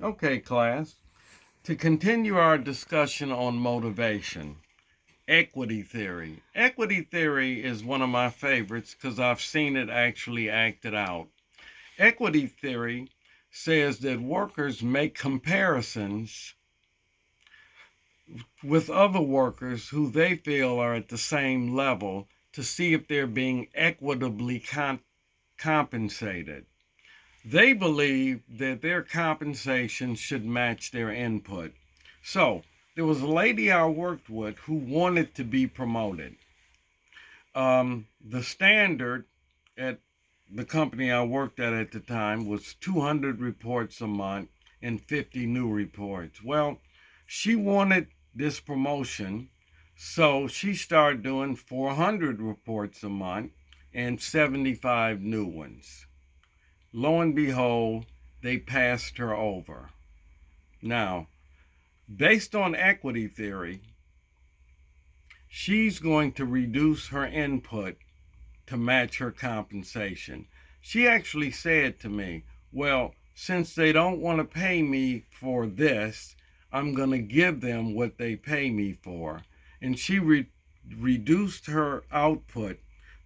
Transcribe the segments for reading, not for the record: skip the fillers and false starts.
Okay, class. To continue our discussion on motivation, equity theory. Equity theory is one of my favorites because I've seen it actually acted out. Equity theory says that workers make comparisons with other workers who they feel are at the same level to see if they're being equitably compensated. They believe that their compensation should match their input. So, there was a lady I worked with who wanted to be promoted. The standard at the company I worked at the time was 200 reports a month and 50 new reports. Well, she wanted this promotion, so she started doing 400 reports a month and 75 new ones. Lo and behold, they passed her over. Now, based on equity theory, she's going to reduce her input to match her compensation. She actually said to me, well, since they don't want to pay me for this, I'm going to give them what they pay me for. And she reduced her output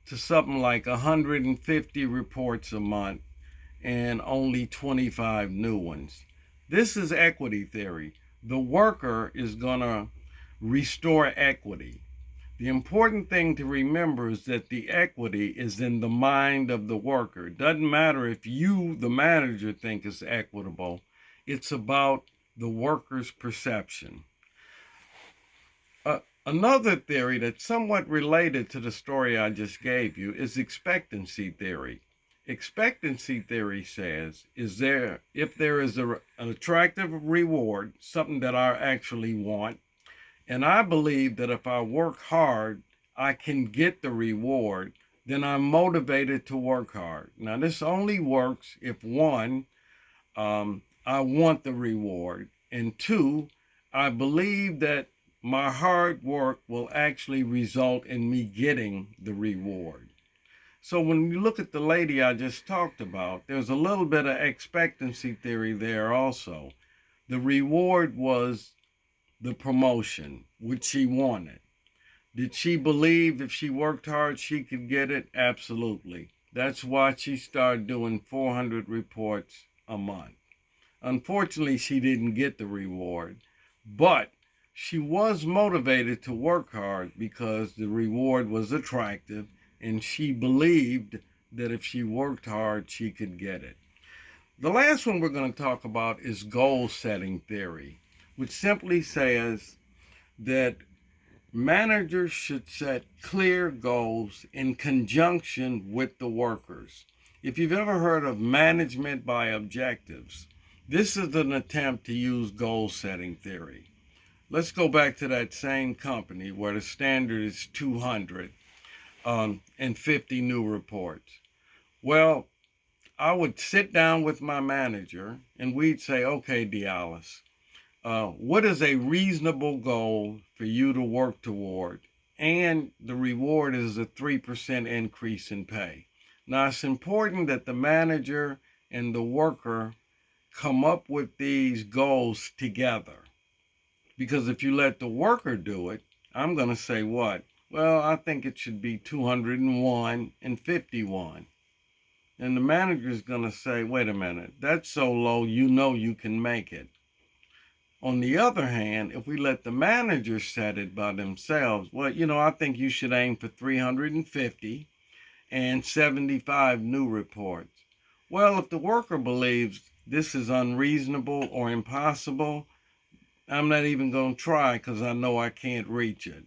to something like 150 reports a month and only 25 new ones. This is equity theory. The worker is going to restore equity. The important thing to remember is that the equity is in the mind of the worker. It doesn't matter if you, the manager, think it's equitable. It's about the worker's perception. Another theory that's somewhat related to the story I just gave you is expectancy theory. Expectancy theory says, if there is an attractive reward, something that I actually want, and I believe that if I work hard, I can get the reward, then I'm motivated to work hard. Now, this only works if one, I want the reward, and two, I believe that my hard work will actually result in me getting the reward. So when you look at the lady I just talked about, there's a little bit of expectancy theory there also. The reward was the promotion, which she wanted. Did she believe if she worked hard she could get it? Absolutely. That's why she started doing 400 reports a month. Unfortunately, she didn't get the reward, but she was motivated to work hard because the reward was attractive and she believed that if she worked hard, she could get it. The last one we're going to talk about is goal setting theory, which simply says that managers should set clear goals in conjunction with the workers. If you've ever heard of management by objectives, this is an attempt to use goal setting theory. Let's go back to that same company where the standard is 200 and 50 new reports. Well, I would sit down with my manager and we'd say, okay, Dialis, what is a reasonable goal for you to work toward? And the reward is a 3% increase in pay. Now, it's important that the manager and the worker come up with these goals together. Because if you let the worker do it, I'm going to say what? Well, I think it should be 201 and 51. And the manager is going to say, wait a minute, that's so low, you know you can make it. On the other hand, if we let the managers set it by themselves, well, I think you should aim for 350 and 75 new reports. Well, if the worker believes this is unreasonable or impossible, I'm not even going to try because I know I can't reach it.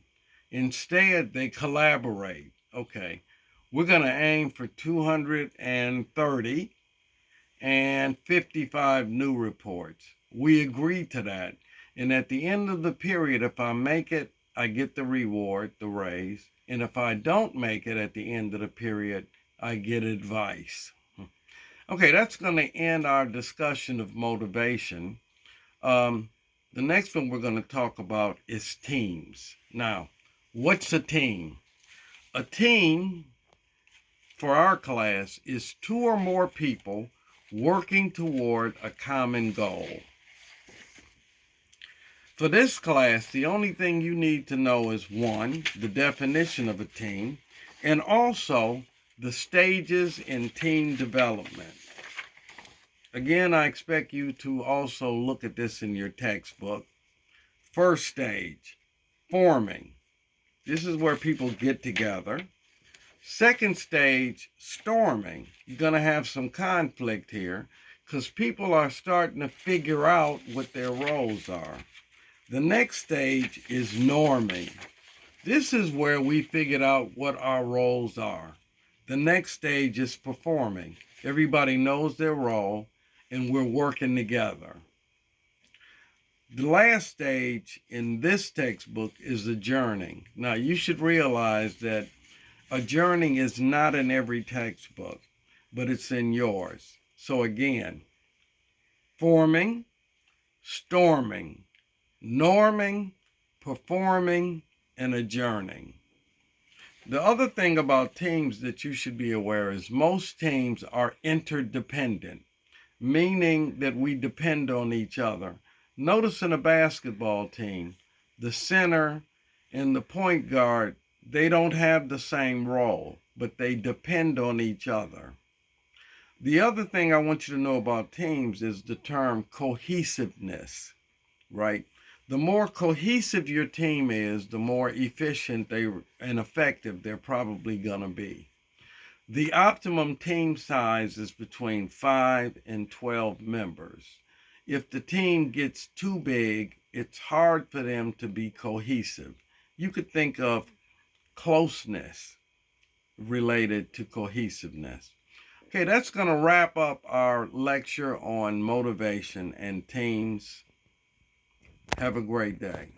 Instead, they collaborate. Okay, we're going to aim for 230 and 55 new reports. We agreed to that. And at the end of the period, if I make it, I get the reward, the raise. And if I don't make it at the end of the period, I get advice. Okay, that's going to end our discussion of motivation. The next one we're going to talk about is teams. Now, what's a team? A team for our class is two or more people working toward a common goal. For this class, the only thing you need to know is one, the definition of a team, and also the stages in team development. Again, I expect you to also look at this in your textbook. First stage, forming. This is where people get together. Second stage, storming. You're going to have some conflict here because people are starting to figure out what their roles are. The next stage is norming. This is where we figured out what our roles are. The next stage is performing. Everybody knows their role and we're working together. The last stage in this textbook is adjourning. Now, you should realize that adjourning is not in every textbook, but it's in yours. So again, forming, storming, norming, performing, and adjourning. The other thing about teams that you should be aware is most teams are interdependent, meaning that we depend on each other. Notice in a basketball team, the center and the point guard, they don't have the same role, but they depend on each other. The other thing I want you to know about teams is the term cohesiveness, right? The more cohesive your team is, the more efficient and effective they're probably going to be. The optimum team size is between 5 and 12 members. If the team gets too big, it's hard for them to be cohesive. You could think of closeness related to cohesiveness. Okay, that's going to wrap up our lecture on motivation and teams. Have a great day.